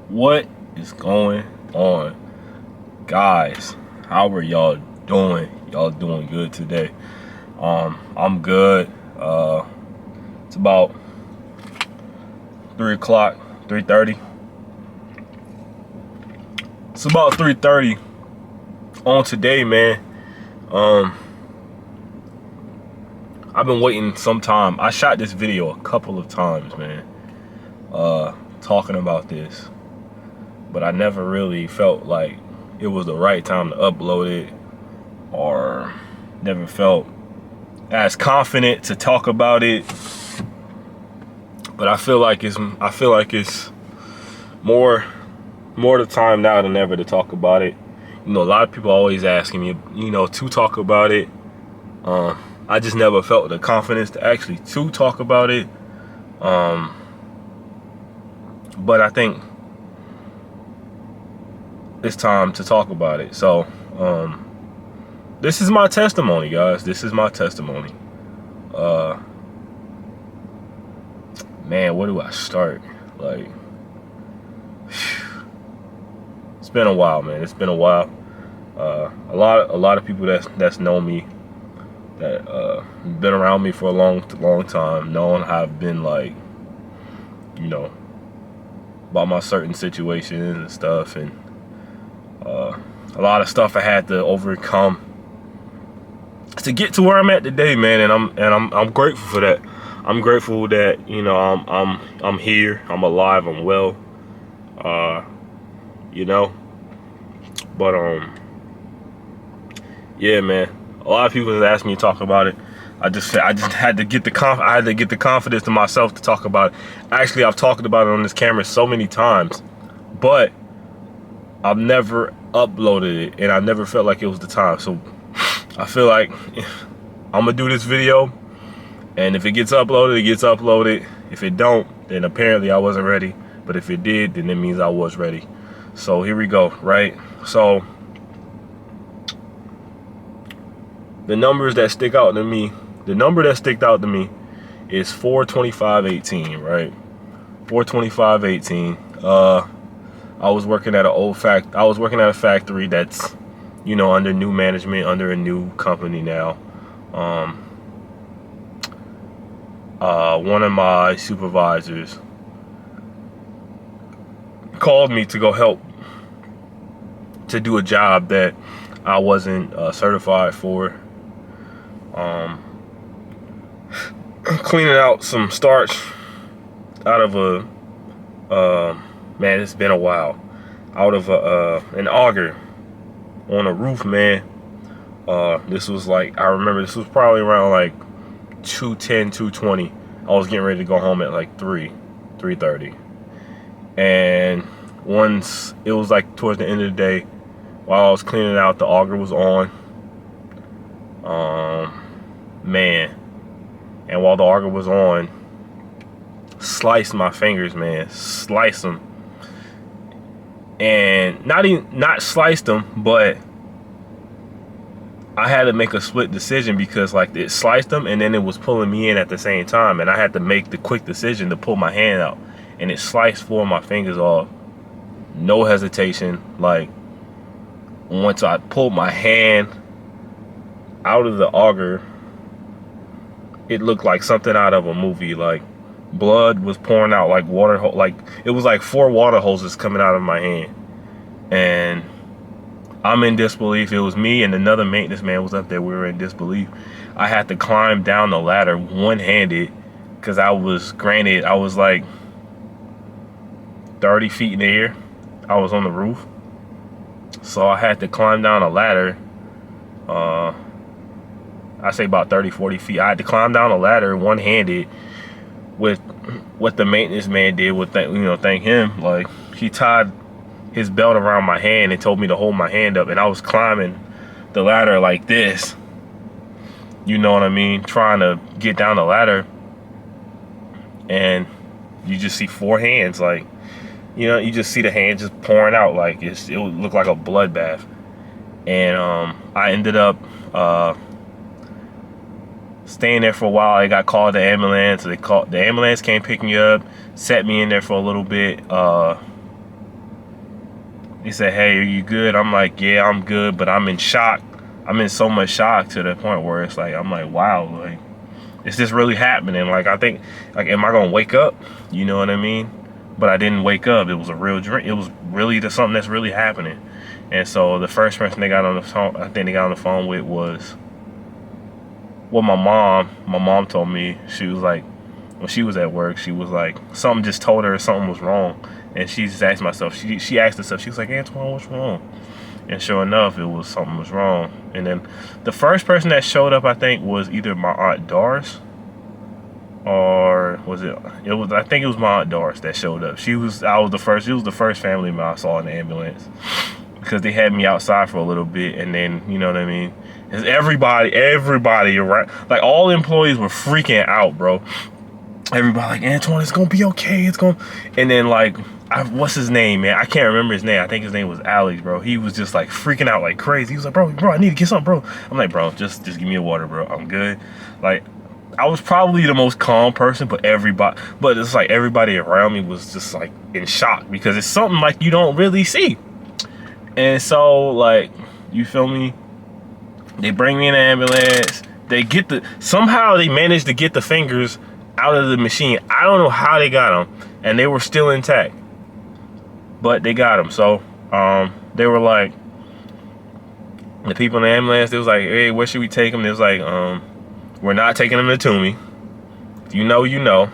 What is going on, guys? How are y'all doing? Y'all doing good today? I'm good. It's about 3 o'clock, 3:30. It's about 3:30 on today, man. Um, I've been waiting some time. I shot this video a couple of times, man. Talking about this, but I never really felt like it was the right time to upload it, or never felt as confident to talk about it. But I feel like it's more the time now than ever to talk about it. You know, a lot of people always asking me, to talk about it. I just never felt the confidence to actually to talk about it. But I think it's time to talk about it. So, this is my testimony, guys. This is my testimony. Man, where do I start? Like, it's been a while, man. It's been a while. A lot of people that's known me, that been around me for a long time, knowing how I've been, like, about my certain situations and stuff, and a lot of stuff I had to overcome to get to where I'm at today, man. And I'm grateful for that. I'm grateful that I'm here, I'm alive, I'm well. But yeah, man. A lot of people have asked me to talk about it. I just had to get the confidence to myself to talk about it. Actually, I've talked about it on this camera so many times, but I've never uploaded it, and I never felt like it was the time. So I feel like I'm gonna do this video, and if it gets uploaded, it gets uploaded. If it don't, then apparently I wasn't ready. But if it did, then it means I was ready. So here we go, right? So the numbers that stick out to me, the number that sticked out to me is 42518, right? 42518. I was working at a factory that's, under new management, under a new company now. One of my supervisors called me to go help to do a job that I wasn't certified for. Cleaning out some starch out of man, it's been a while, out of an auger on a roof, man. This was like, I remember this was probably around like 2:10, 2:20. I was getting ready to go home at like 3:30. And once it was like towards the end of the day, while I was cleaning out, the auger was on. Man. And while the auger was on, sliced my fingers, man. Sliced them. And not sliced them, but I had to make a split decision, because like it sliced them and then it was pulling me in at the same time, and I had to make the quick decision to pull my hand out, and it sliced 4 of my fingers off. No hesitation. Like, once I pulled my hand out of the auger, it looked like something out of a movie. Like, blood was pouring out like water, like it was like 4 water hoses coming out of my hand. And I'm in disbelief. It was me and another maintenance man was up there. We were in disbelief. I had to climb down the ladder one-handed, because I was like 30 feet in the air. I was on the roof, so I had to climb down a ladder. I say about 30-40 feet. I had to climb down a ladder one-handed. With what the maintenance man did, thank him. Like, he tied his belt around my hand and told me to hold my hand up, and I was climbing the ladder like this, you know what I mean, trying to get down the ladder, and you just see 4 hands, like, you just see the hand just pouring out, like it would look like a bloodbath. And I ended up staying there for a while. I got called the ambulance. The ambulance came pick me up, set me in there for a little bit. He said, hey, are you good? I'm like, yeah, I'm good, but I'm in shock. I'm in so much shock to the point where it's like, I'm like, wow, like, is this really happening? Like, I think, like, am I gonna wake up? You know what I mean? But I didn't wake up. It was a real dream. It was really something that's really happening. And so the first person they got on the phone, I think they got on the phone with was, well, my mom. My mom told me, she was like, when she was at work, she was like, something just told her something was wrong. And she just asked myself, she asked herself, she was like, Antoine, what's wrong? And sure enough, it was something was wrong. And then the first person that showed up, I think, was either my Aunt Doris, or was it was, I think it was my Aunt Doris that showed up. It was the first family member I saw in the ambulance, because they had me outside for a little bit, and then, you know what I mean? Because everybody around, like, all employees were freaking out, bro. Everybody like, Antoine, it's gonna be okay. It's gonna, and then like, what's his name, man? I can't remember his name. I think his name was Alex, bro. He was just like freaking out like crazy. He was like, bro, I need to get something, bro. I'm like, bro, just give me a water, bro. I'm good. Like, I was probably the most calm person, but it's like everybody around me was just like in shock, because it's something like you don't really see. And so, like, you feel me? They bring me in the ambulance. Somehow they managed to get the fingers out of the machine. I don't know how they got them, and they were still intact, but they got them. So they were like, the people in the ambulance, they was like, hey, where should we take them? They was like, we're not taking them to Toomey. If you know, you know.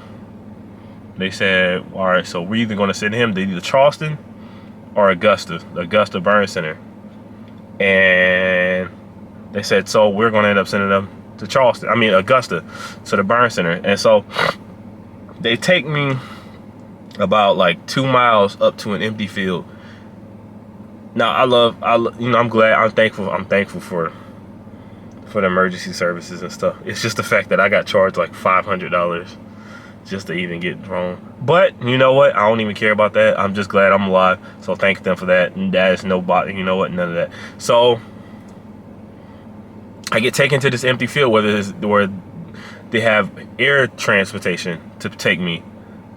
They said, all right, so we're either going to send him to either Charleston or Augusta Burn Center. And they said, so we're going to end up sending them to Augusta, to the burn center. And so they take me about like 2 miles up to an empty field. Now I'm thankful for the emergency services and stuff. It's just the fact that I got charged like $500 just to even get thrown. But you know what? I don't even care about that. I'm just glad I'm alive. So thank them for that. And that is nobody, you know what? None of that. So I get taken to this empty field where they have air transportation to take me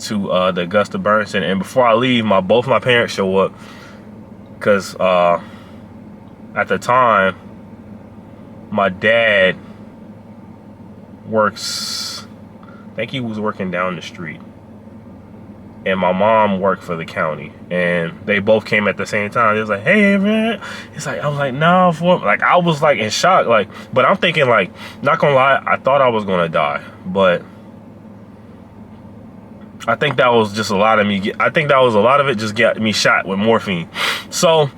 to the Augusta Burn Center. And before I leave, both my parents show up, because at the time my dad works, I think he was working down the street, and my mom worked for the county, and they both came at the same time. They was like, hey, man. It's like, I was like, no, like, I was like in shock, like, but I'm thinking, like, not gonna lie, I thought I was gonna die, but I think that was just a lot of it just got me shot with morphine. So,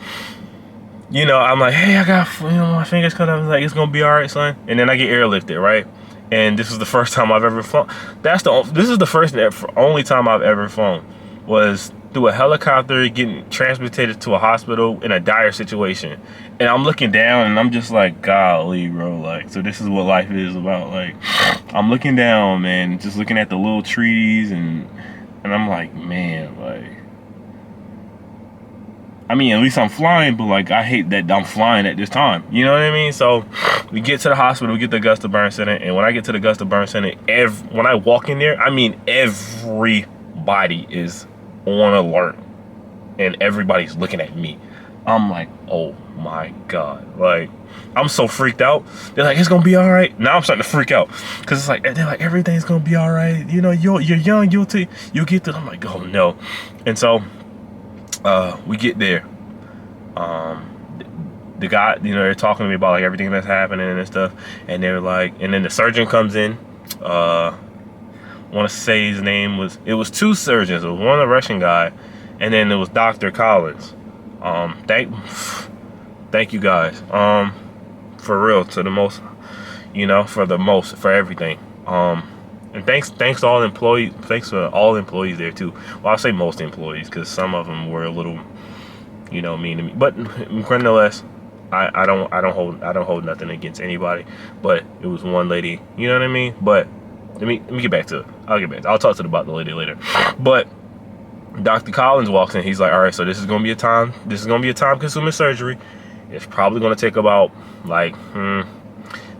you know, I'm like, hey, I got, my fingers cut off. I was like, it's gonna be all right, son. And then I get airlifted, right? And this is the first time I've ever flown. This is the first and only time I've ever flown, was through a helicopter, getting transported to a hospital in a dire situation. And I'm looking down and I'm just like, golly, bro. Like, so this is what life is about. Like, I'm looking down, man, just looking at the little trees, and I'm like, man, like, I mean, at least I'm flying, but like, I hate that I'm flying at this time. You know what I mean? So we get to the hospital, we get to Augusta Burn Center, and when I get to the Augusta Burn Center, when I walk in there, I mean, everybody is on alert, and everybody's looking at me. I'm like, oh my God. Like, I'm so freaked out. They're like, it's gonna be all right. Now I'm starting to freak out, because it's like, they're like, everything's gonna be all right. You know, you're young, you'll get to. I'm like, oh no. And so we get there. The guy, you know, they're talking to me about like everything that's happening and stuff, and they're like, and then the surgeon comes in. I want to say his name was, it was two surgeons. It was one, a Russian guy, and then it was Dr. Collins. Thank you guys, for real, to the most, you know, for everything. And thanks to all employees. Thanks to all employees there too. Well, I'll say most employees, because some of them were a little, you know, mean to me. But nonetheless, I don't hold nothing against anybody. But it was one lady, you know what I mean. But let me get back to it. I'll talk about the lady later. But Dr. Collins walks in. He's like, all right, so this is gonna be a time-consuming surgery. It's probably gonna take about like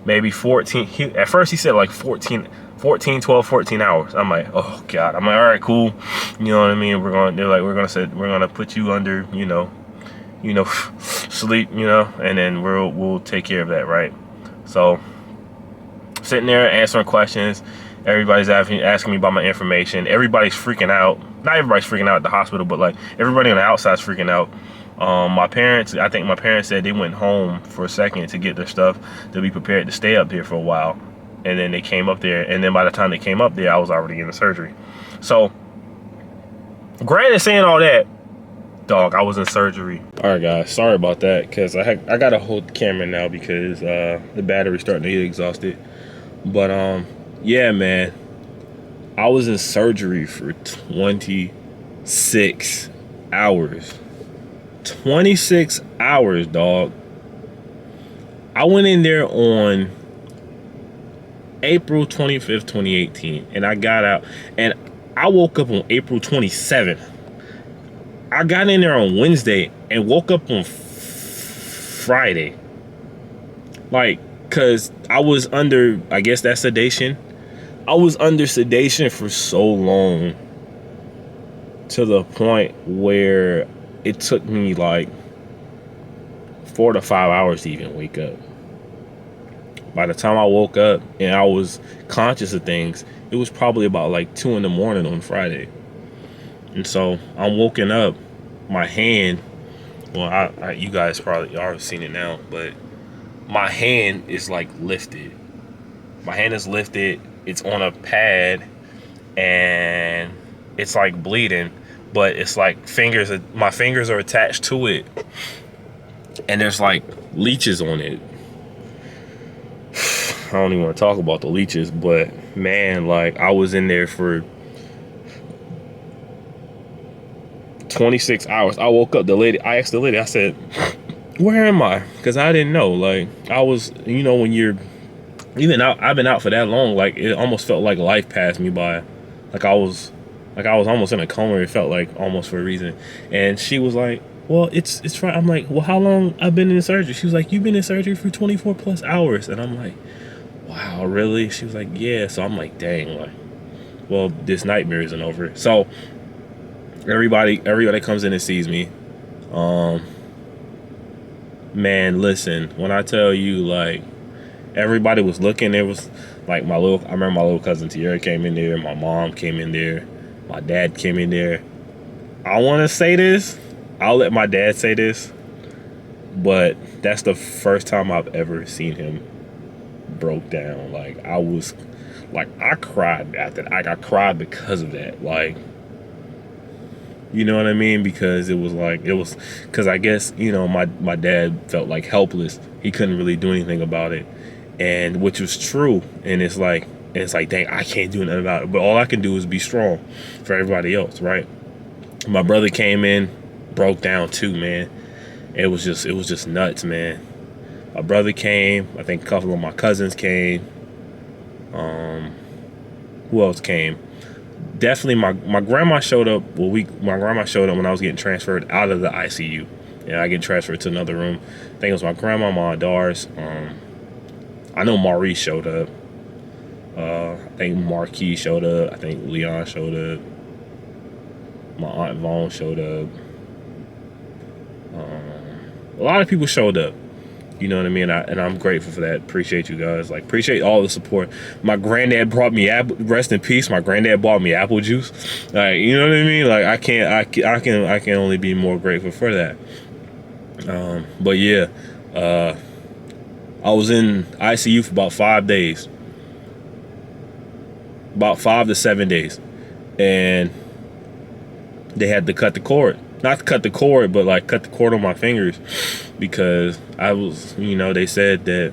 maybe 14. At first he said like 12, 14 hours. I'm like, oh God. I'm like, all right, cool. You know what I mean? We're gonna put you under, you know, you know, sleep, you know, and then we'll take care of that, right? So sitting there answering questions. Everybody's asking me about my information. Everybody's freaking out. Not everybody's freaking out at the hospital, but like everybody on the outside's freaking out. I think my parents said they went home for a second to get their stuff to be prepared to stay up there for a while. And then they came up there. And then by the time they came up there, I was already in the surgery. So, granted, saying all that, dog, I was in surgery. All right, guys, sorry about that, because I got to hold the camera now because the battery's starting to get exhausted. But yeah, man, I was in surgery for 26 hours. 26 hours, dog. I went in there on April 25th, 2018, and I got out, and I woke up on April 27th. I got in there on Wednesday and woke up on Friday. Like, cause I was under, I guess that's sedation. I was under sedation for so long to the point where it took me like 4 to 5 hours to even wake up. By the time I woke up and I was conscious of things, it was probably about like 2 in the morning on Friday. And so I'm woken up, my hand, well, you guys probably already seen it now, but my hand is like lifted. My hand is lifted. It's on a pad and it's like bleeding, but it's like my fingers are attached to it. And there's like leeches on it. I don't even want to talk about the leeches, but man, like I was in there for 26 hours. I woke up, I asked the lady, I said, where am I? Because I didn't know. Like I was, you know, when you're even out, I've been out for that long, like it almost felt like life passed me by. Like I was almost in a coma. It felt like almost for a reason. And she was like, well, it's right. I'm like, well, how long I've been in surgery? She was like, you've been in surgery for 24 plus hours. And I'm like, wow, really? She was like, yeah. So I'm like, dang, like, well, this nightmare isn't over. So everybody comes in and sees me. Man, listen, when I tell you, like, everybody was looking, it was like I remember my little cousin Tierra came in there, my mom came in there, my dad came in there. I want to say this, I'll let my dad say this, but that's the first time I've ever seen him broke down. Like I cried after that. I cried because of that. Like, you know what I mean? Because because I guess, you know, my dad felt like helpless. He couldn't really do anything about it. And which was true. And it's like, dang, I can't do nothing about it. But all I can do is be strong for everybody else, right? My brother came in, broke down too, man. It was just nuts, man. My brother came. I think a couple of my cousins came. Who else came? Definitely my grandma showed up. My grandma showed up when I was getting transferred out of the ICU. And I get transferred to another room. I think it was my grandma, my Doris. I know Maurice showed up. I think Marquis showed up. I think Leon showed up. My Aunt Vaughn showed up. A lot of people showed up. You know what I mean? And I'm grateful for that. Appreciate you guys. Like, appreciate all the support. My granddad brought me rest in peace. My granddad bought me apple juice. Like, you know what I mean? Like, I can only be more grateful for that. But yeah, I was in ICU for about 5 days. About 5 to 7 days. And they had to cut the cord. Not to cut the cord, but like cut the cord on my fingers. Because I was, you know, they said that,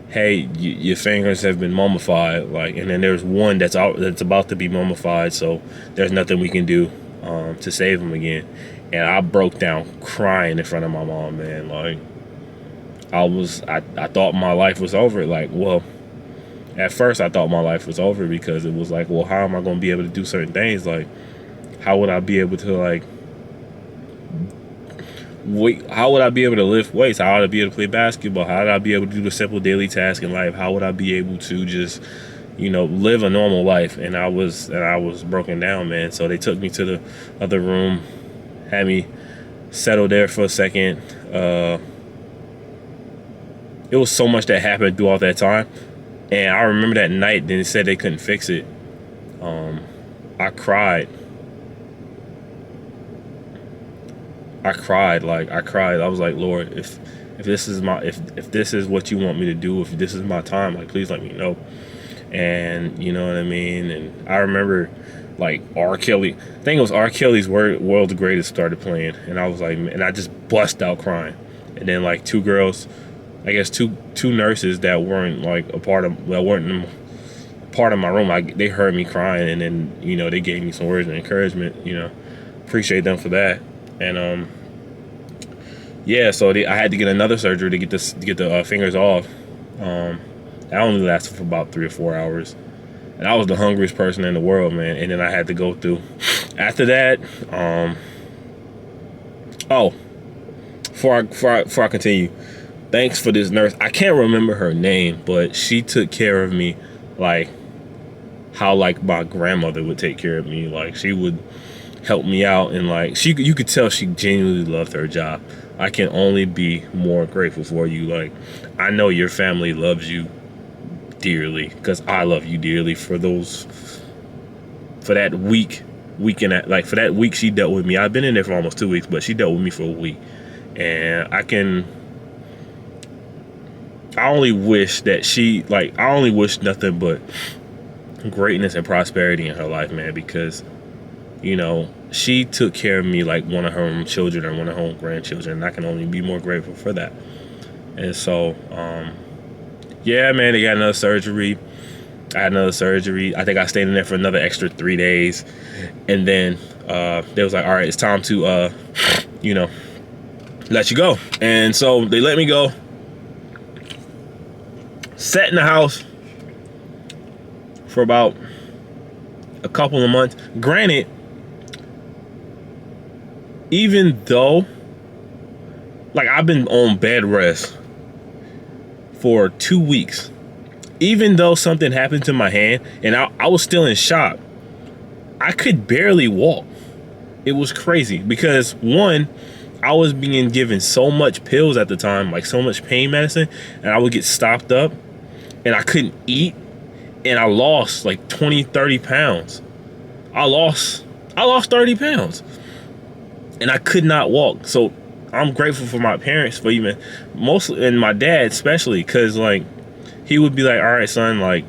hey, your fingers have been mummified. Like, and then there's one that's about to be mummified. So there's nothing we can do to save them again. And I broke down crying in front of my mom, man. Like, I thought my life was over. Like, well, at first I thought my life was over because it was like, well, how am I going to be able to do certain things? Like, how would I be able to, like, how would I be able to lift weights? How would I be able to play basketball? How would I be able to do the simple daily task in life? How would I be able to just, you know, live a normal life? And I was broken down, man. So they took me to the other room, had me settled there for a second. It was so much that happened throughout that time. And I remember that night, then they said they couldn't fix it. I cried. I cried. I was like, Lord, if this is if this is what you want me to do, if this is my time, like, please let me know. And you know what I mean? And I remember, like, R. Kelly, I think it was R. Kelly's World's Greatest started playing, and I was like, and I just bust out crying. And then, like, two girls, I guess two nurses that weren't like part of my room, they heard me crying, and then, you know, they gave me some words of encouragement. You know, appreciate them for that. And yeah, so I had to get another surgery to get the fingers off. That only lasted for about 3 or 4 hours, and I was the hungriest person in the world, man. And then I had to go through. After that, before I continue, thanks for this nurse. I can't remember her name, but she took care of me like how, like, my grandmother would take care of me. Like, she would help me out, and like, you could tell she genuinely loved her job. I can only be more grateful for you. Like, I know your family loves you dearly, because I love you dearly. For that week she dealt with me. I've been in there for almost 2 weeks, but she dealt with me for a week. And I only wish nothing but greatness and prosperity in her life, man, because, you know, she took care of me like one of her own children or one of her own grandchildren, and I can only be more grateful for that. And so, yeah, man, they got another surgery. I had another surgery. I think I stayed in there for another extra 3 days. And then they was like, all right, it's time to, you know, let you go. And so they let me go. Sat in the house for about a couple of months. Granted, even though, like, I've been on bed rest for 2 weeks, even though something happened to my hand and I was still in shock, I could barely walk. It was crazy because, one, I was being given so much pills at the time, like so much pain medicine, and I would get stopped up and I couldn't eat, and I lost like 20, 30 pounds. I lost 30 pounds and I could not walk. So I'm grateful for my parents for even mostly, and my dad especially, because like he would be like, all right, son, like,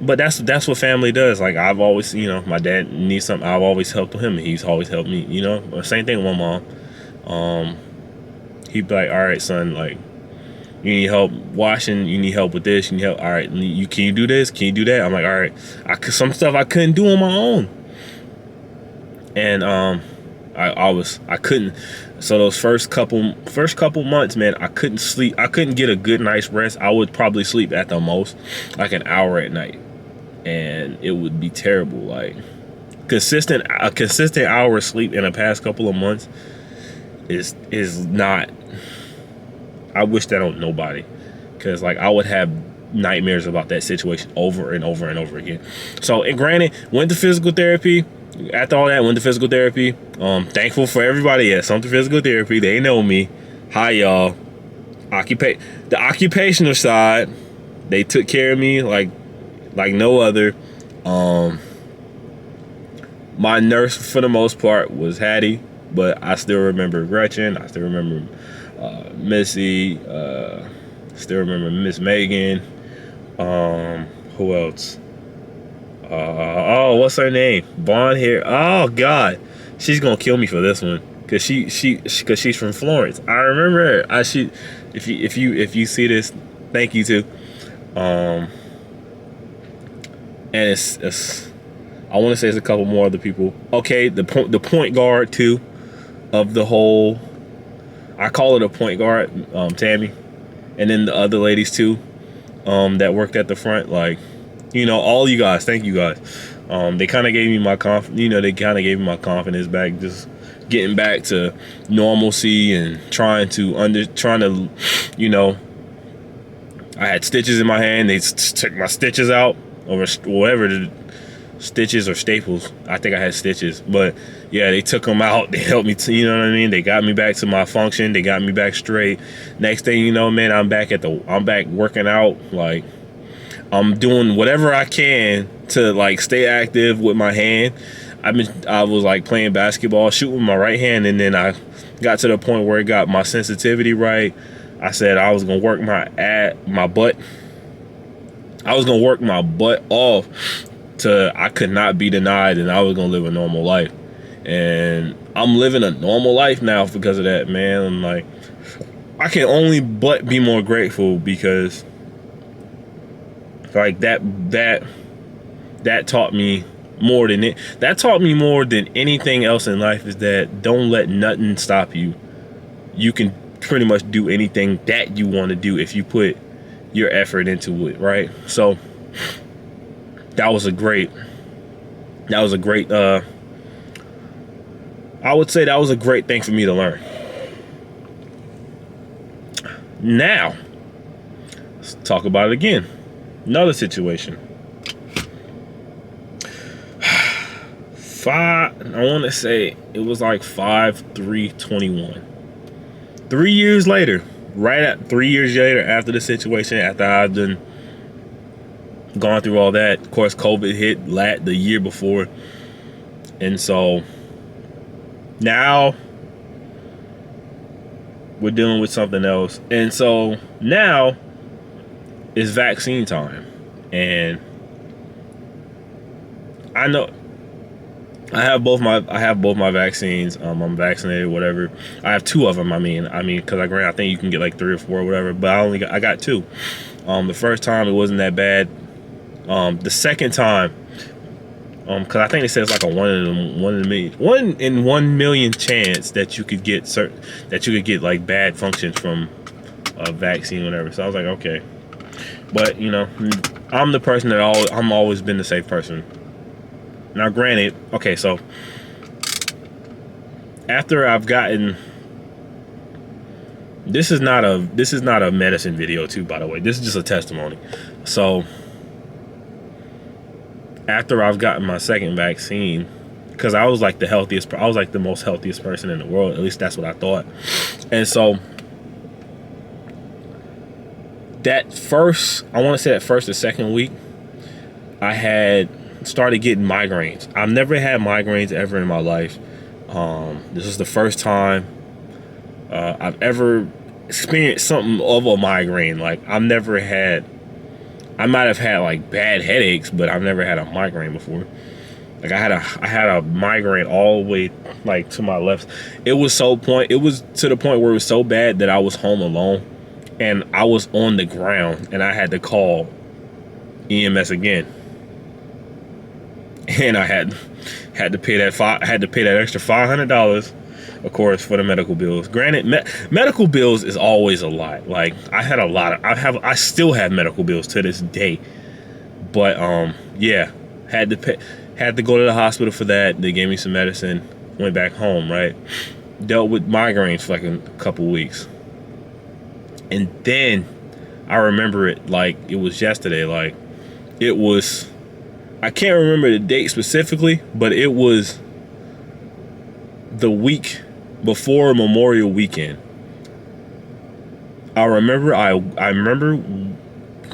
but that's what family does. Like, I've always, you know, my dad needs something, I've always helped him, and he's always helped me, you know. Same thing with my mom. He'd be like, all right, son, like, you need help washing, you need help with this, you need help, all right, can you do this, can you do that? I'm like, all right. Some stuff I couldn't do on my own, and I couldn't. So those first couple months, man, I couldn't sleep. I couldn't get a good night's rest. I would probably sleep at the most like an hour at night, and it would be terrible. Like, a consistent hour of sleep in the past couple of months is not. I wish that on nobody, because like I would have nightmares about that situation over and over and over again. So, and granted, went to physical therapy. After all that, went to physical therapy. Thankful for everybody at Something Physical Therapy. They know me. Hi, y'all. The occupational side, they took care of me like no other. My nurse, for the most part, was Hattie, but I still remember Gretchen. I still remember Missy. Still remember Miss Megan. Who else? What's her name? Blonde hair. Oh God, she's gonna kill me for this one, cause she's from Florence. I remember her. If you see this, thank you too. And it's I want to say it's a couple more other people. Okay, the point guard too of the whole. I call it a point guard, Tammy, and then the other ladies too, that worked at the front, like. You know, all you guys, thank you guys. They kind of gave me my confidence back, just getting back to normalcy and trying to, you know, I had stitches in my hand. They took my stitches out or whatever, stitches or staples. I think I had stitches, but yeah, they took them out. They helped me to, you know what I mean? They got me back to my function. They got me back straight. Next thing you know, man, I'm back working out. Like, I'm doing whatever I can to like stay active with my hand. I was like playing basketball, shooting with my right hand, and then I got to the point where it got my sensitivity right. I said I was gonna work my butt. I was gonna work my butt off to I could not be denied, and I was gonna live a normal life. And I'm living a normal life now because of that, man. I'm like, I can only but be more grateful because like that taught me more than it. That taught me more than anything else in life is that don't let nothing stop you. You can pretty much do anything that you want to do if you put your effort into it, right? So that was a great I would say that was a great thing for me to learn. Now let's talk about it again. Another situation. I want to say it was like 5/3/21. 3 years later, 3 years later after the situation, after I've done gone through all that, of course, COVID hit the year before. And so now we're dealing with something else. And so now it's vaccine time. And I know I have both my vaccines. I'm vaccinated, whatever. I have 2 of them. I mean, because I think you can get like 3 or 4 or whatever, but I got 2. The first time it wasn't that bad. The second time, because I think they said it's like a 1 in 1 million chance that you could get like bad functions from a vaccine, whatever. So I was like, okay, but you know, I'm the person that I'm always been the safe person. Now, granted, okay, so after I've gotten, this is not a medicine video too, by the way. This is just a testimony. So after I've gotten my second vaccine, because I was like the most healthiest person in the world. At least that's what I thought. And so I want to say that first or second week, I had started getting migraines. I've never had migraines ever in my life. This is the first time I've ever experienced something of a migraine. Like I might have had like bad headaches, but I've never had a migraine before. Like I had a migraine all the way like to my left. It was to the point where it was so bad that I was home alone and I was on the ground and I had to call EMS again. And I had to pay that extra $500, of course, for the medical bills. Granted, medical bills is always a lot. Like I still have medical bills to this day. But yeah, had to go to the hospital for that. They gave me some medicine. Went back home. Right, dealt with migraines for like a couple weeks, and then I remember it like it was yesterday. Like it was. I can't remember the date specifically, but it was the week before Memorial Weekend. I remember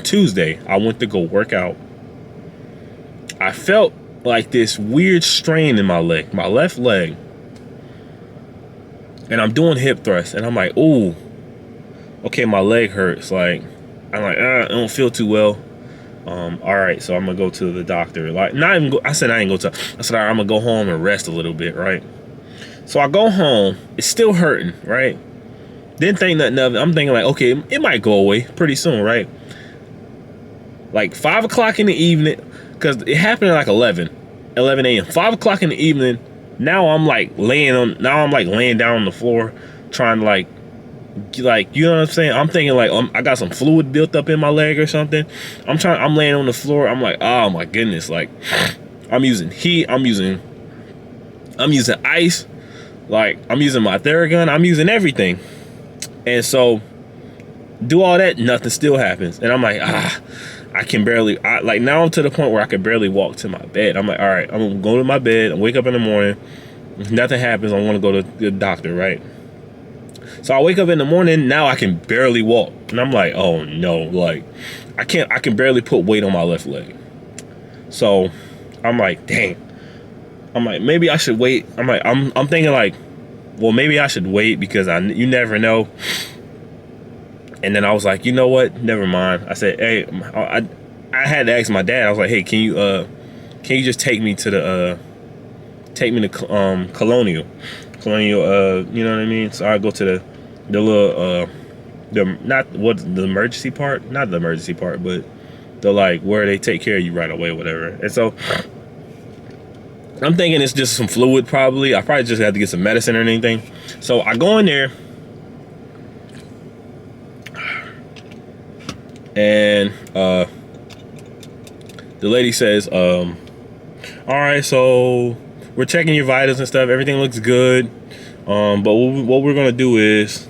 Tuesday, I went to go work out. I felt like this weird strain in my left leg. And I'm doing hip thrusts, and I'm like, ooh, okay, my leg hurts. Like, I'm like, I don't feel too well. All right, so I'm gonna go to the doctor. Like, I said all right, I'm gonna go home and rest a little bit, right? So I go home, it's still hurting, right? Didn't think nothing of it. I'm thinking like, okay, it might go away pretty soon, right? Like 5 o'clock in the evening, because it happened at like 11 a.m. 5 o'clock in the evening. Now I'm laying down on the floor, trying to like, you know what I'm saying? I'm thinking like I got some fluid built up in my leg or something. I'm laying on the floor. I'm like, oh my goodness, like I'm using heat, I'm using ice, like I'm using my Theragun, I'm using everything. And so do all that, nothing still happens. And I'm like, I I can barely, like now I'm to the point where I can barely walk to my bed. I'm like, all right, I'm gonna go to my bed. I wake up in the morning. If nothing happens, I want to go to the doctor, right? So I wake up in the morning. Now I can barely walk, and I'm like, oh no, like I can barely put weight on my left leg. So I'm like, dang. I'm like, maybe I should wait. I'm thinking like, well, maybe I should wait because you never know. And then I was like, you know what? Never mind. I said, hey, I had to ask my dad. I was like, hey, can you just take me to Colonial, you know what I mean? So I go to the little the emergency part, not the emergency part, but the like where they take care of you right away, whatever. And so I'm thinking it's just some fluid probably. I probably just had to get some medicine or anything. So I go in there. And the lady says, all right, so we're checking your vitals and stuff. Everything looks good. But what we're going to do is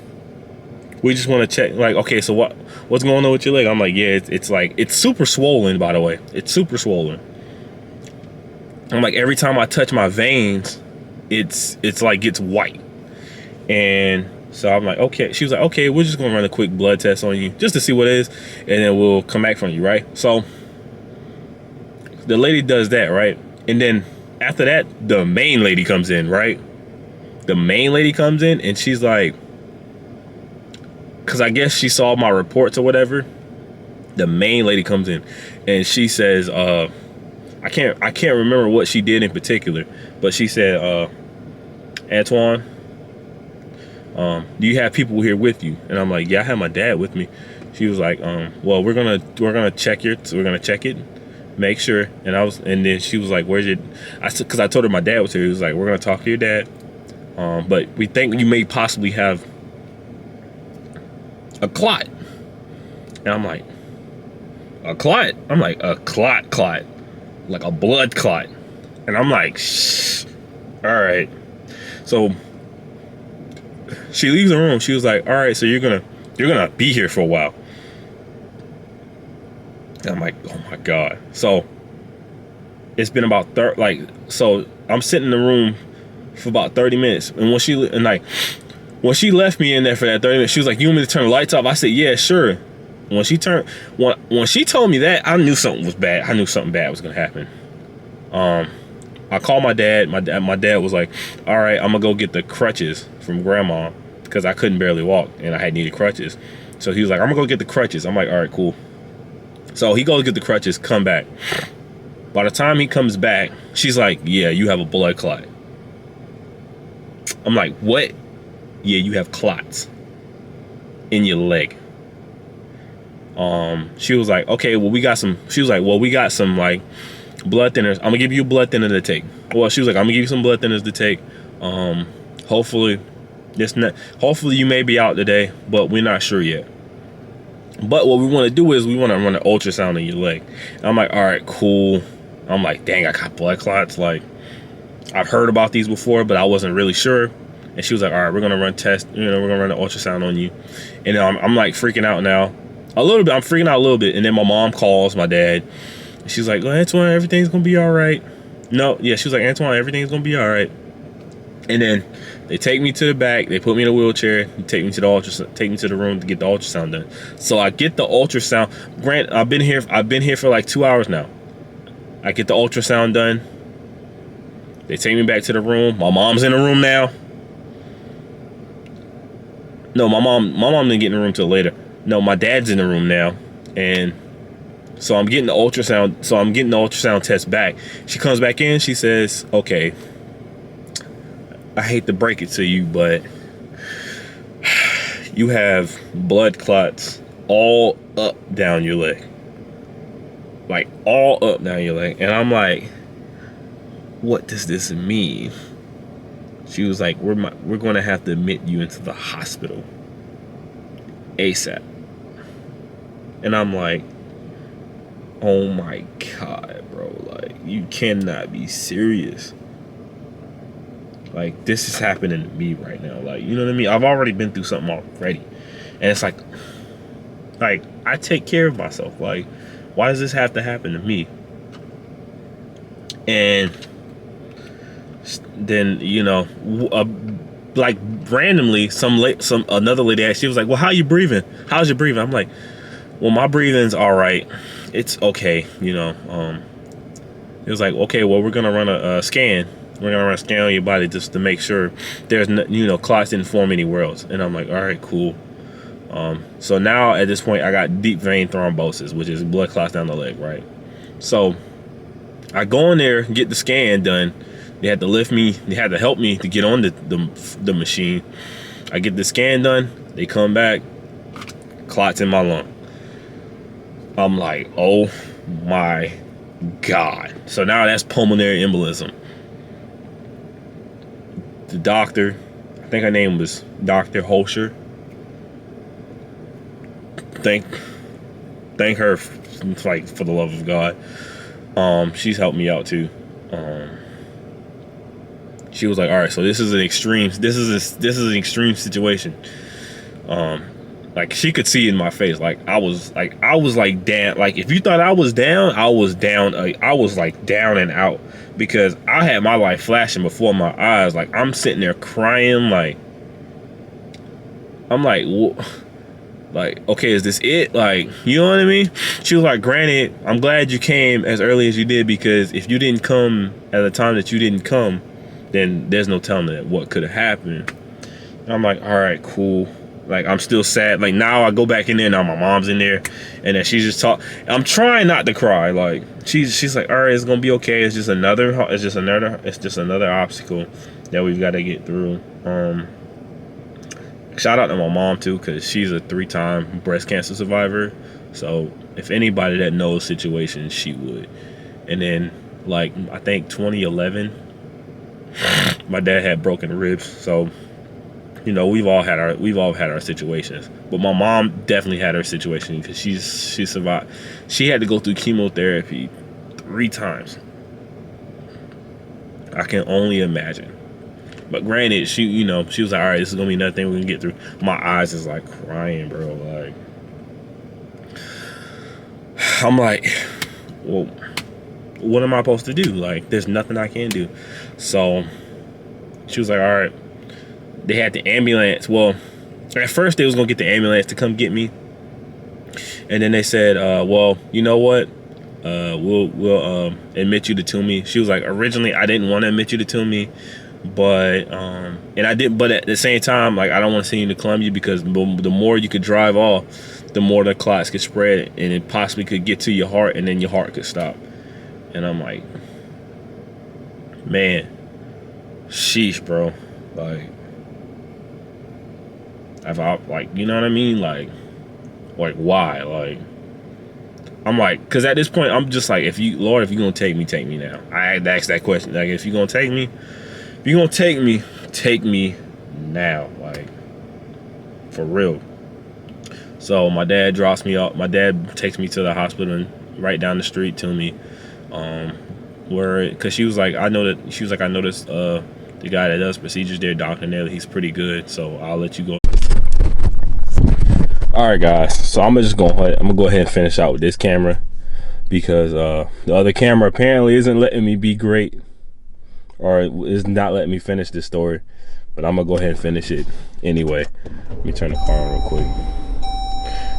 we just want to check, like, okay, so what's going on with your leg? I'm like, yeah, it's super swollen, by the way. It's super swollen. I'm like, every time I touch my veins, it's like gets white. And so I'm like, okay. She was like, okay, we're just gonna run a quick blood test on you just to see what it is, and then we'll come back from you, right? So the lady does that, right? And then after that, the main lady comes in, right? The main lady comes in and she's like, because I guess she saw my reports or whatever. The main lady comes in and she says, I can't remember what she did in particular, but she said, Antoine, do you have people here with you? And I'm like, yeah, I have my dad with me. She was like, well, we're gonna check it, make sure. And then she was like, where's your? Because I told her my dad was here. He was like, we're gonna talk to your dad, but we think you may possibly have a clot. And I'm like, a clot? I'm like, a clot, like a blood clot. And I'm like, shh. All right. So she leaves the room. She was like, all right, so you're gonna be here for a while. And I'm like, oh my God. So it's been about so I'm sitting in the room for about 30 minutes. And when she left me in there for that 30 minutes, she was like, you want me to turn the lights off? I said, yeah, sure. When she told me that, I knew something was bad. I knew something bad was gonna happen. I called my dad. My dad was like, all right, I'm gonna go get the crutches from grandma because I couldn't barely walk and I had needed crutches. So he was like, I'm gonna go get the crutches. I'm like, all right, cool. So he goes get the crutches, come back. By the time he comes back, she's like, yeah, you have a blood clot. I'm like, what? Yeah, you have clots in your leg. She was like, okay, well, we got some like blood thinners. I'm gonna give you a blood thinner to take. Well, she was like, I'm gonna give you some blood thinners to take. Hopefully you may be out today, but we're not sure yet. But what we want to do is we want to run an ultrasound in your leg. And I'm like, all right, cool. I'm like, dang, I got blood clots. Like, I've heard about these before, but I wasn't really sure. And she was like, all right, we're gonna run tests. We're gonna run an ultrasound on you. And I'm like freaking out now. A little bit. I'm freaking out a little bit. And then my mom calls my dad. She's like, well, Antoine, everything's gonna be all right. No, yeah, she was like, Antoine, everything's gonna be all right. And then they take me to the back. They put me in a wheelchair. Take me to the room to get the ultrasound done. So I get the ultrasound. Grant, I've been here for like 2 hours now. I get the ultrasound done. They take me back to the room. My mom's in the room now. No, my mom didn't get in the room till later. No, my dad's in the room now, and so I'm getting the ultrasound. So I'm getting the ultrasound test back. She comes back in. She says, "Okay, I hate to break it to you, but you have blood clots all up down your leg, like all up down your leg." And I'm like, "What does this mean?" She was like, "We're going to have to admit you into the hospital ASAP." And I'm like, oh my God, bro. Like, you cannot be serious. Like, this is happening to me right now. Like, you know what I mean? I've already been through something already. And it's like I take care of myself. Like, Why does this have to happen to me? And then, you know, like randomly, another lady asked, she was like, well, how you breathing? How's your breathing? I'm like, well, my breathing's all right. It's okay, you know. It was like, okay, well, we're gonna run a scan. We're gonna run a scan on your body just to make sure there's no, you know, clots didn't form anywhere else. And I'm like, all right, cool. So now at this point, I got deep vein thrombosis, which is blood clots down the leg, right? So I go in there, get the scan done. They had to lift me. They had to help me to get on the machine. I get the scan done. They come back, clots in my lung. I'm like, oh my God. So now that's pulmonary embolism. The doctor, I think her name was Dr. Holscher. Thank her, like, for the love of God. She's helped me out too. She was like, all right, so this is an extreme situation. Like, she could see in my face, like I was like down. Like, if you thought I was down, I was down. I was like down and out, because I had my life flashing before my eyes. Like, I'm sitting there crying. Like, I'm like, okay, is this it? Like, you know what I mean? She was like, granted, I'm glad you came as early as you did, because if you didn't come at the time that you didn't come, then there's no telling that what could have happened. And I'm like, all right, cool. Like, I'm still sad. Like, now I go back in there, now my mom's in there, and then she's just I'm trying not to cry. Like, she's like, all right, it's gonna be okay. It's just another obstacle that we've got to get through. Shout out to my mom too, because she's a 3-time breast cancer survivor. So if anybody that knows situations, she would. And then, like, I think 2011, my dad had broken ribs. So, you know, we've all had our situations. But my mom definitely had her situation, because she survived. She had to go through chemotherapy 3 times. I can only imagine. But granted, she was like, all right, this is gonna be nothing we can get through. My eyes is like crying, bro. Like, I'm like, well, what am I supposed to do? Like, there's nothing I can do. So she was like, all right. They had the ambulance. Well, at first they was gonna get the ambulance to come get me, and then they said, well, you know what? We'll admit you to Toomey. She was like, originally I didn't want to admit you to Toomey, but and I did, but at the same time, like, I don't want to send you to Columbia, because the more you could drive off, the more the clots could spread, and it possibly could get to your heart, and then your heart could stop. And I'm like, man, sheesh, bro. Like, like, you know what I mean? Like why? Like, I'm like, because at this point, I'm just like, Lord, if you're gonna take me now. I had to ask that question. Like, if you're gonna take me, take me now. Like, for real. So my dad drops me off. My dad takes me to the hospital, and right down the street to me. Because she was like, I noticed the guy that does procedures there, Dr. Naylor, he's pretty good. So I'll let you go. All right, guys. So I'm gonna go ahead and finish out with this camera, because the other camera apparently isn't letting me be great, or is not letting me finish this story. But I'm gonna go ahead and finish it anyway. Let me turn the car on real quick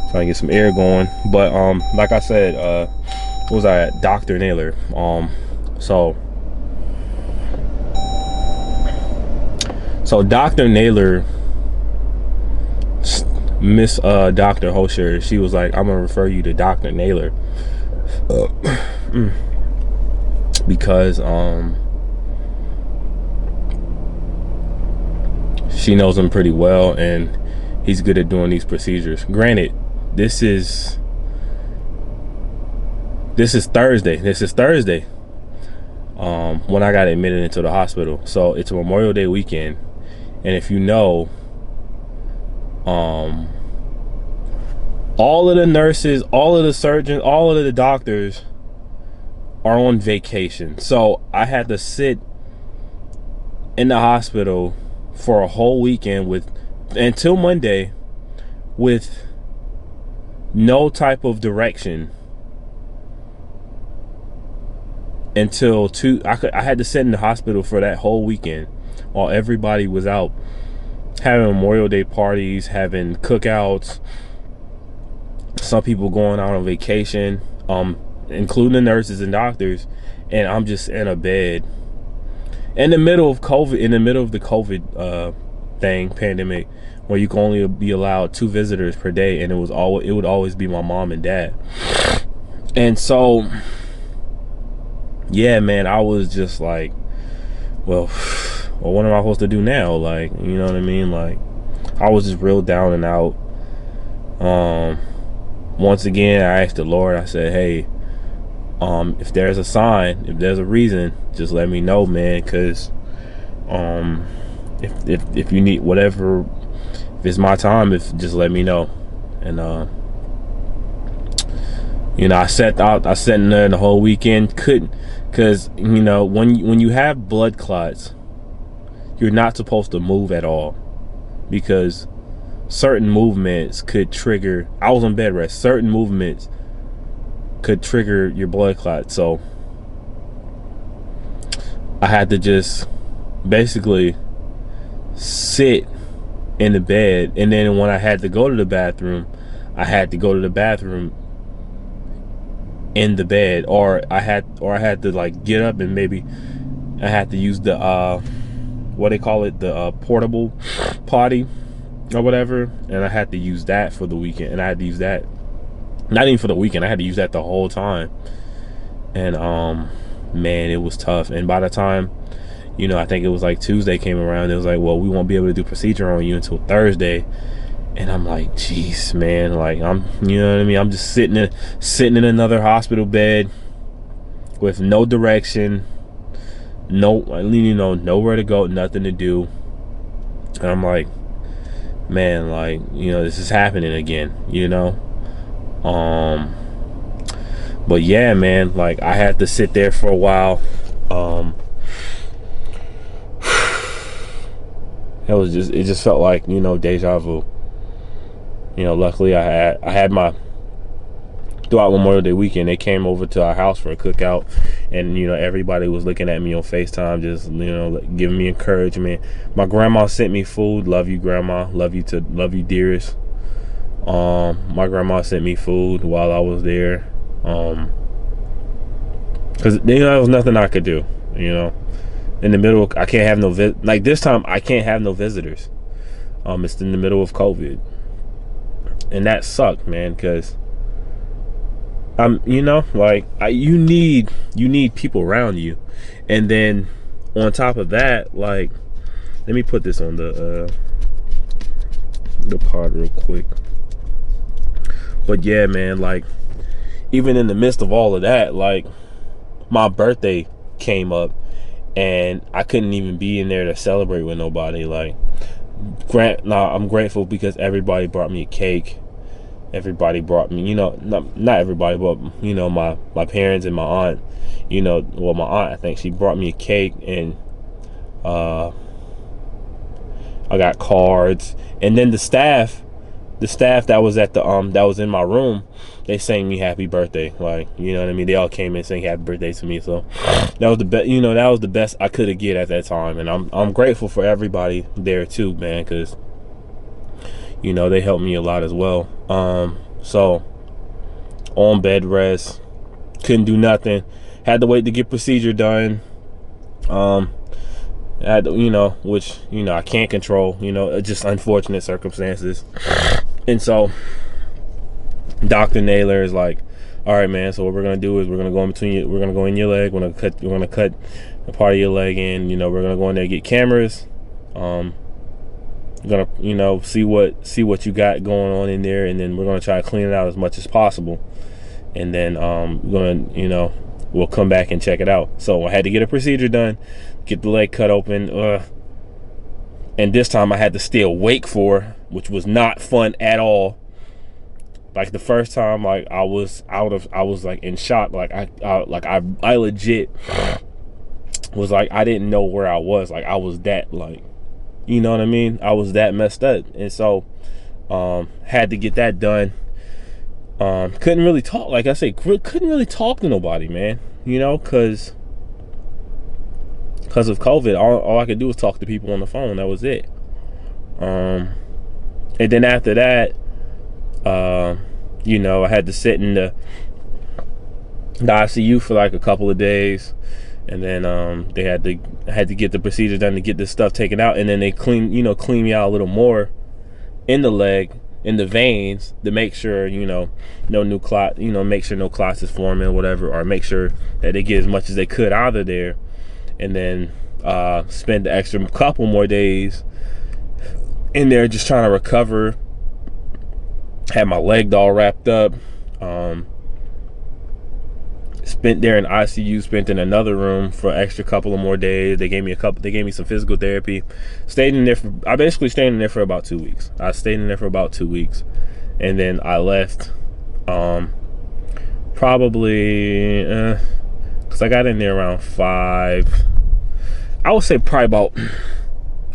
so I can get some air going. But like I said, what was I at? Dr. Naylor. So Dr. Naylor, Miss Dr. Holscher, she was like, I'm gonna refer you to Dr. Naylor, because she knows him pretty well, and he's good at doing these procedures. Granted, this is Thursday. When I got admitted into the hospital. So it's a Memorial Day weekend, and if you know, all of the nurses, all of the surgeons, all of the doctors are on vacation. So I had to sit in the hospital for a whole weekend until Monday, with no type of direction until I had to sit in the hospital for that whole weekend while everybody was out having Memorial Day parties, having cookouts, some people going out on vacation, including the nurses and doctors, and I'm just in a bed in the middle of the COVID pandemic, where you can only be allowed 2 visitors per day, and it would always be my mom and dad. And so, yeah, man, I was just like, well, what am I supposed to do now? Like, you know what I mean? Like, I was just real down and out. Once again, I asked the Lord, I said, hey, if there's a sign, if there's a reason, just let me know, man, because if you need whatever, if it's my time, just let me know. And I sat in there the whole weekend, couldn't, because when you have blood clots, you're not supposed to move at all, because certain movements could trigger. I was on bed rest. Certain movements could trigger your blood clot. So I had to just basically sit in the bed, and then when I had to go to the bathroom, I had to go to the bathroom in the bed, or I had to like get up, and maybe I had to use the what they call it, the portable potty or whatever, and I had to use that for the weekend, and I had to use that not even for the weekend, I had to use that the whole time. And man, it was tough. And by the time, I think it was like Tuesday came around, it was like, well, we won't be able to do procedure on you until Thursday. And I'm like, jeez, man, like I'm just sitting in another hospital bed with no direction, nowhere to go, nothing to do. And I'm like, man, like, this is happening again, but yeah, man, like I had to sit there for a while. It just felt like, deja vu. Luckily I had my, throughout Memorial Day weekend, they came over to our house for a cookout, and everybody was looking at me on FaceTime, just giving me encouragement. My grandma sent me food. Love you, grandma. Love you, dearest. My grandma sent me food while I was there, because there was nothing I could do. In the middle, I can't have no like this time I can't have no visitors. It's in the middle of COVID, and that sucked, man, because you need people around you. And then on top of that, like, let me put this on the pod real quick. But yeah, man, like, even in the midst of all of that, like, my birthday came up and I couldn't even be in there to celebrate with nobody. Like, I'm grateful because everybody brought me a cake. Everybody brought me, not everybody, but my parents and my aunt, my aunt, I think she brought me a cake, and I got cards. And then the staff that was at the that was in my room, they sang me happy birthday. Like, you know what I mean? They all came and sang happy birthday to me. So that was the best, that was the best I could have get at that time. And I'm grateful for everybody there too, man, because they helped me a lot as well. So on bed rest, couldn't do nothing, had to wait to get procedure done. I had to, which I can't control, just unfortunate circumstances. And so Dr. Naylor is like, all right, man, so what we're gonna do is we're gonna go in your leg, we're gonna cut a part of your leg in, we're gonna go in there and get cameras, gonna see what you got going on in there, and then we're gonna try to clean it out as much as possible, and then we'll come back and check it out. So I had to get a procedure done, get the leg cut open, and this time I had to stay awake for, which was not fun at all. Like the first time, like I was like in shock, like I legit was like, I didn't know where I was. Like I was that, like, you know what I mean? I was that messed up. And so had to get that done. Couldn't really talk, like I said, couldn't really talk to nobody, man, because because of COVID, all I could do was talk to people on the phone. That was it. And then after that, you know, I had to sit in the ICU for like a couple of days, and then I had to get the procedure done to get this stuff taken out, and then they clean me out a little more in the leg, in the veins, to make sure, you know, no new clot, you know, make sure no clots is forming or whatever, or make sure that they get as much as they could out of there, and then spend the extra couple more days in there just trying to recover. Had my leg all wrapped up. Spent there in ICU, spent in another room for an extra couple of more days. They gave me some physical therapy. I basically stayed in there for about 2 weeks. I stayed in there for about 2 weeks, and then I left probably because I got in there around 5, I would say probably about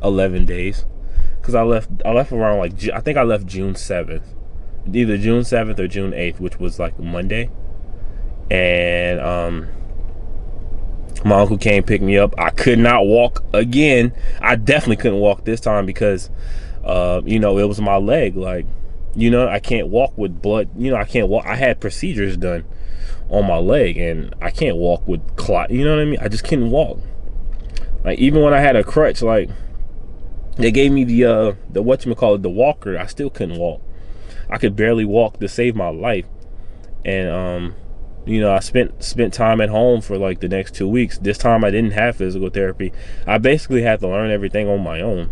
11 days, because I left around like, I think I left June 7th, either June 7th or June 8th, which was like Monday. And my uncle came pick me up. I could not walk again. I definitely couldn't walk this time because you know, it was my leg. Like, you know, I can't walk with blood. You know, I can't walk. I had procedures done on my leg, and I can't walk with clot. You know what I mean? I just couldn't walk. Like, even when I had a crutch, like, they gave me the whatchamacallit, the walker, I still couldn't walk. I could barely walk to save my life. And you know, I spent time at home for like the next 2 weeks. This time I didn't have physical therapy. I basically had to learn everything on my own.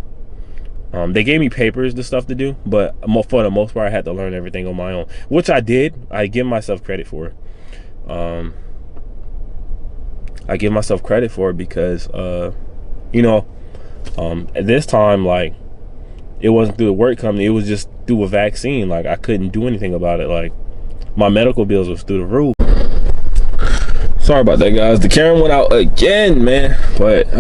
They gave me papers, the stuff to do, but for the most part I had to learn everything on my own, which I did. I give myself credit for it. I give myself credit for it because you know, at this time, like, it wasn't through the work company, it was just through a vaccine. Like, I couldn't do anything about it. Like, my medical bills was through the roof. Sorry about that, guys. The camera went out again, man. But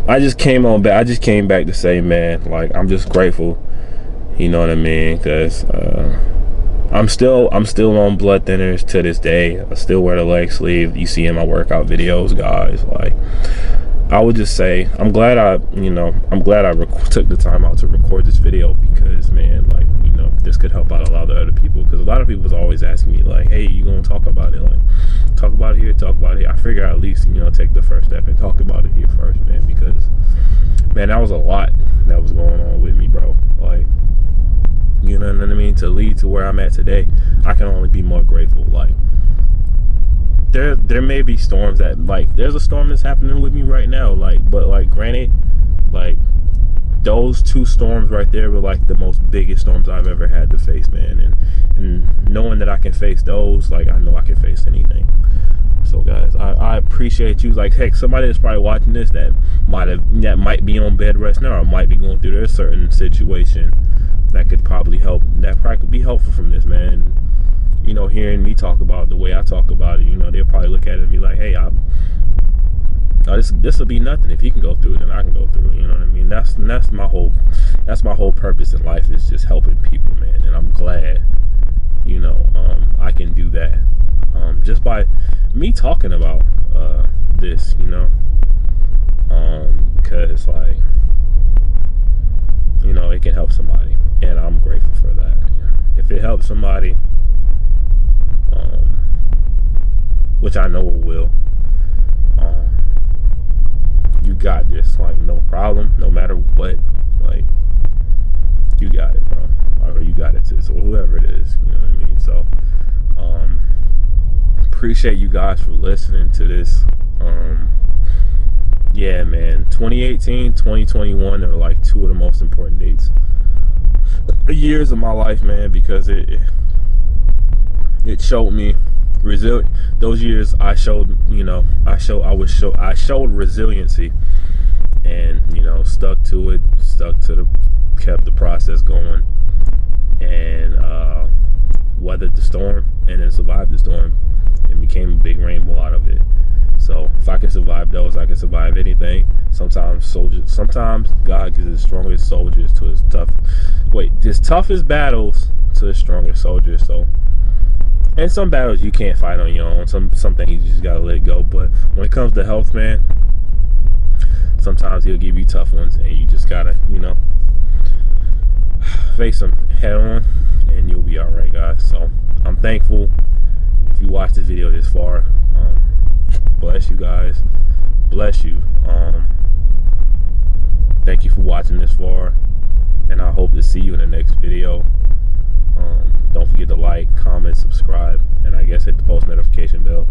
I just came back to say, man, like, I'm just grateful. You know what I mean? Because I'm still on blood thinners to this day. I still wear the leg sleeve you see in my workout videos, guys. Like, I would just say I'm glad I took the time out to record this video, because, man, like, you know, this could help out a lot of other people, because a lot of people was always asking me, like, hey, you gonna talk about it? Like, talk about it here, talk about it here. I figure at least, you know, take the first step and talk about it here first, man, because, man, that was a lot that was going on with me, bro. Like, you know what I mean? To lead to where I'm at today, I can only be more grateful. Like, there may be storms that, like, there's a storm that's happening with me right now, like, but, like, granted, like, those 2 storms right there were like the most biggest storms I've ever had to face, man. And knowing that I can face those, like, I know I can face anything. So, guys, I appreciate you. Like, heck, somebody that's probably watching this that might be on bed rest now, or might be going through their certain situation that could probably could be helpful from this, man. You know, hearing me talk about it the way I talk about it, you know, they'll probably look at it and be like, hey, this will be nothing. If he can go through it, then I can go through it. You know what I mean? That's my whole purpose in life, is just helping people, man. And I'm glad, you know, I can do that just by me talking about this, you know, because, like, you know, it can help somebody, and I'm grateful for that. If it helps somebody, which I know it will, you got this. Like, no problem, no matter what. Like, you got it, bro, or you got it, sis, or whoever it is. You know what I mean? So appreciate you guys for listening to this. Yeah, man, 2018, 2021 are like 2 of the most important years of my life, man, because it showed me resilient. Those years I showed resiliency, and, you know, stuck to it, kept the process going, and weathered the storm, and then survived the storm, and became a big rainbow out of it. So if I can survive those, I can survive anything. Sometimes God gives his strongest soldiers to his toughest battles to his strongest soldiers. So, and some battles you can't fight on your own. Some things you just gotta let go. But when it comes to health, man, sometimes he'll give you tough ones, and you just gotta, you know, face them head on, and you'll be all right, guys. So I'm thankful if you watched this video this far. Bless you guys, bless you. Thank you for watching this far, and I hope to see you in the next video. Don't forget to like, comment, subscribe, and I guess hit the post notification bell.